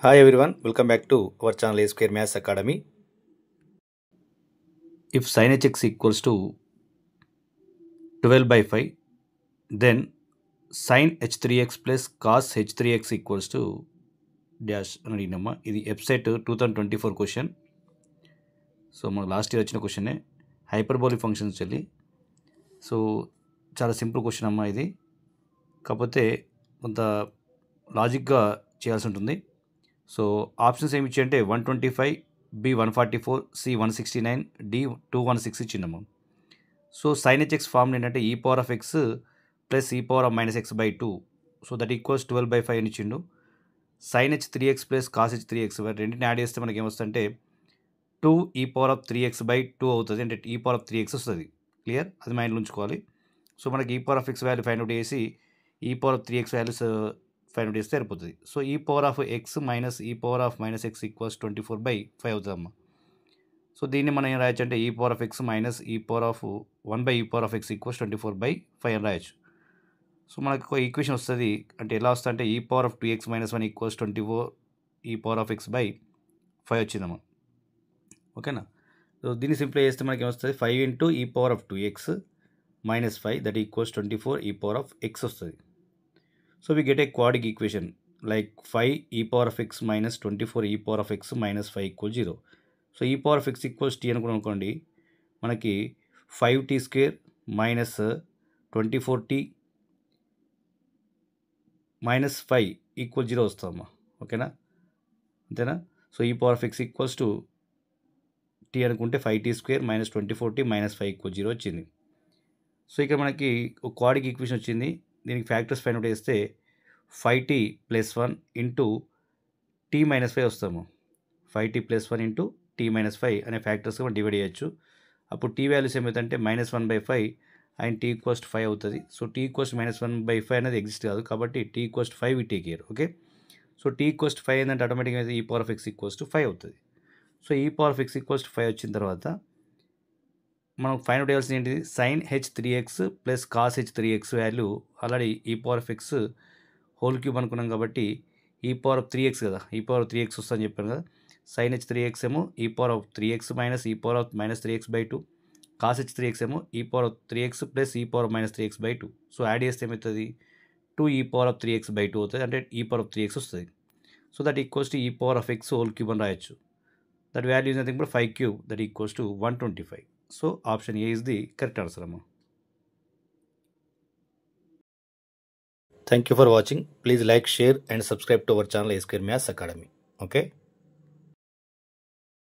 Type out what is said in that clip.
Hi everyone, welcome back to our channel A Square Maths Academy. If sin hx equals to 12 by 5, then sin h3x plus cos h3x equals to dash అని అడిగినమ్మా. ఇది EAPCET 2024 question. So మనకు last year వచ్చిన క్వశ్చనే hyperbolic functions వెళ్ళి. So చాలా simple question అమ్మా ఇది, కాకపోతే కొంత లాజిక్గా చేయాల్సి ఉంటుంది. సో ఆప్షన్స్ ఏమి ఇచ్చి అంటే 125, B 144, C 169, D 216 ఇచ్చినాము. సో సైన్ హెచ్ఎక్స్ ఫార్మ్ ఏంటంటే e power of x plus e power of minus x by 2, so that equals 12 by 5 అని ఇచ్చిండు. Sine h 3x plus cos h 3x రెండింటిని add చేస్తే మనకి ఏమొస్తుందంటే 2 ఈ పవర్ ఆఫ్ 3x బై 2 అవుతుంది, అంటే ఈ పవర్ ఆఫ్ 3x వస్తుంది. క్లియర్, అది మైండ్లో ఉంచుకోవాలి. సో మనకి ఈ power of X value find out చేసి ఈ power of 3x values find out చేస్తే సరిపోతుంది. So e power of x minus ఈ power of minus X equals 24 by 5 అవుతుంది అమ్మ. సో దీన్ని మనం ఏం రాయొచ్చు అంటే ఈ పవర్ ఆఫ్ ఎక్స్ మైనస్ ఈ పవర్ ఆఫ్ 1 by ఈ power of x equals 24 by 5 అని రాయొచ్చు. సో మనకు ఒక ఈక్వేషన్ వస్తుంది, అంటే ఎలా వస్తుంది అంటే ఈ power of 2x minus 1 equals 24 e power of X by 5 వచ్చిందమ్మా. ఓకేనా. సో దీన్ని సింప్లై చేస్తే మనకి ఏమొస్తుంది 5 into e power of 2x minus 5 that equals 24 e power of x వస్తుంది. So we get a quadratic equation like 5 e power of x minus 24 e power of x minus 5 equal 0. So e power of x equals t అనుకోండి, మనకి 5t² minus 24t minus 5 equal 0 వస్తుందమ్మా. ఓకేనా, అంతేనా. So e power of x equals to t అనుకుంటే 5t² minus 24t minus 5 equal 0 వచ్చింది. So ఇక్కడ మనకి ఒక క్వాడ్రిక్ ఈక్వేషన్ వచ్చింది, దీనికి ఫ్యాక్టర్స్ ఫైండ్ అవుట్ చేస్తే 5t plus 1 into tea minus 5 వస్తాము. 5t plus 1 into tea minus 5 అనే ఫ్యాక్టర్స్ మనం డివైడ్ చేయొచ్చు. అప్పుడు టీ వాల్యూస్ ఏమవుతుందంటే -1 by 5 అండ్ టీ ఈక్వల్స్ 5 అవుతుంది. సో టీ ఈక్వల్స్ -1 by 5 అనేది ఎగ్జిస్ట్ కాదు, కాబట్టి t equals 5 we take care. Okay, so t equals 5 ఏంటంటే ఆటోమేటిక్గా e power of x equals to 5 అవుతుంది. So e power of x equals to 5 వచ్చిన తర్వాత మనం ఫైండ్ అవుట్ చేయాల్సింది ఏంటిది, sine h3x plus cos h3x value already e power of x whole cube అనుకున్నాం కాబట్టి ఈ పవర్ ఆఫ్ 3x కదా, ఈ పవర్ ఆఫ్ 3x వస్తుందని చెప్పాను కదా. సైన్ h3x ఏమో ఈ పవర్ ఆఫ్ 3x మైనస్ ఈ power of minus 3x by 2, cos h3x ఏమో ఈ power of 3x plus e power of minus 3x by 2. So add చేస్తే ఏమవుతుంది 2 ఈ పవర్ ఆఫ్ 3x బై 2 అవుతుంది, అంటే ఈ పవర్ ఆఫ్ 3x వస్తుంది. సో దట్ ఈక్వల్స్ టు ఈ power of x whole cube అని రాయొచ్చు. That value is nothing but 5 cube that equals to 125. So option A is the correct answer అమ్మా. Thank you for watching. Please like, share and subscribe to our channel A Square Maths Academy. Okay.